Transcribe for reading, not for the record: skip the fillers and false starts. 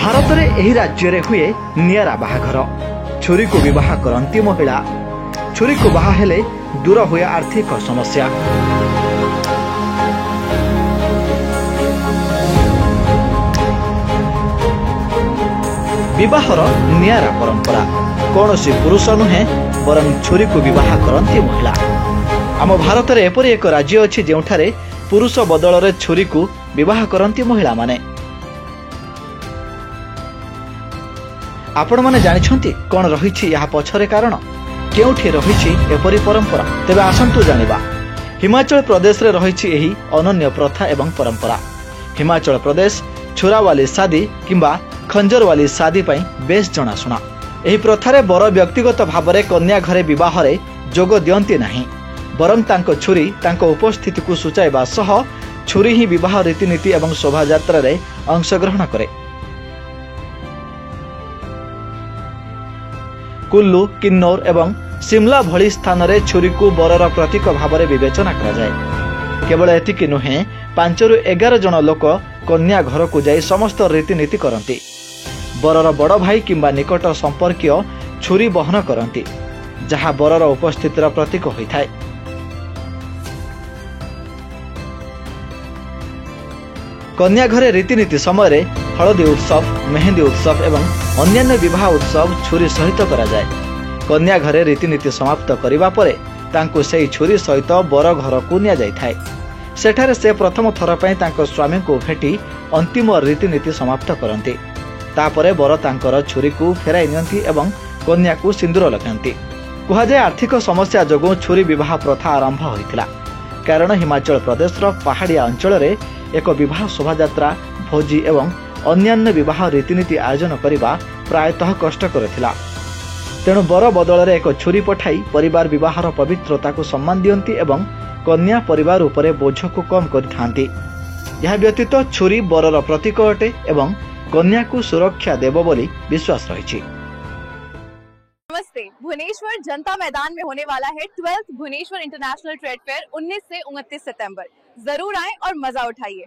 भारत रे एही राज्य रे हुए नियारा बाहाघर। छुरी को विवाह करंती महिला। छुरी को बाहा हेले दूर हुए आर्थिक समस्या। विवाहर नियारा परंपरा। कौन सी पुरुष नुहे बरं छुरी को विवाह करंती महिला। आम भारत रे एपरि एक राज्य अछि जेउठारे पुरुष बदल रे छुरी को विवाह करंती महिला माने। आपण माने जानिछंती कोन रहिछि या पछरे कारण, केउठी रहिछि एपरि परंपरा। तेबे आसंतु जानिबा। हिमाचल प्रदेश रे रहिछि एही अनन्य प्रथा एवं परंपरा। हिमाचल प्रदेश छुरावाली शादी किंबा खंजर वाली शादी पई बेस जनाशुना। एही प्रथारे बर व्यक्तिगत भावरे कन्या घरे विवाह रे जोग दियंती नाही, बरं तांको छुरी तांको उपस्थिति को सूचाइबा सह छुरी ही विवाह रीतिनीति एवं शोभायात्रा रे अंशग्रहण करे। कुल्लू, किन्नौर एवं शिमला भली स्थान रे छुरी को बरर प्रतीक भावरे विवेचना करा जाए। केवल एतिकी नुहे, 5 ରୁ 11 जन लोक कन्या घर को जाई समस्त रीतिनीति करती। बरर बड़ भाई किंबा निकट संपर्कीय छुरी बहन करती, जहा बरर उपस्थितिर प्रतीक होइथाय। कन्या घरे रीतिनीति समय हलदी उत्सव, मेहंदी उत्सव एवं अन्यान्य विवाह उत्सव छुरी सहित करा जाए। कन्या घरे रीतिनीति समाप्त करिबा परे तांको सेही छुरी सहित बर घर को निया जाइथाय। सेठारे से प्रथम थर पई तांको स्वामी को भेटी अंतिम रीतिनीति समाप्त करंती। तापरे बर तांकर छुरी को फेराई नियंती एवं कन्या को सिंदूर लगांती। कुहा जाय आर्थिक समस्या जोगु छुरी विवाह प्रथा आरंभ होइथिला, कारण हिमाचल प्रदेशर पहाड़िया अंचल रे एक विवाह शोभायात्रा, भोजी एवं अन्यान्य विवाह रीतिनीति आयोजन करने प्रायतः कष्टकर थिला। तेणु बर बदल रे एक छुरी पठाई परिवार विवाहर पवित्रता को सम्मान दियंती एवं कन्या परिवार उपरे बोझ को कम करिथांती। यह व्यतीत छुरी बरर प्रतीक अटे एवं कन्या को सुरक्षा देव बोली विश्वास रही। नमस्ते। भुवनेश्वर जनता मैदान में होने वाला है 12th Bhubaneswar international trade fair 19 से 29 सितंबर। जरूर आएं और मजा उठाइए।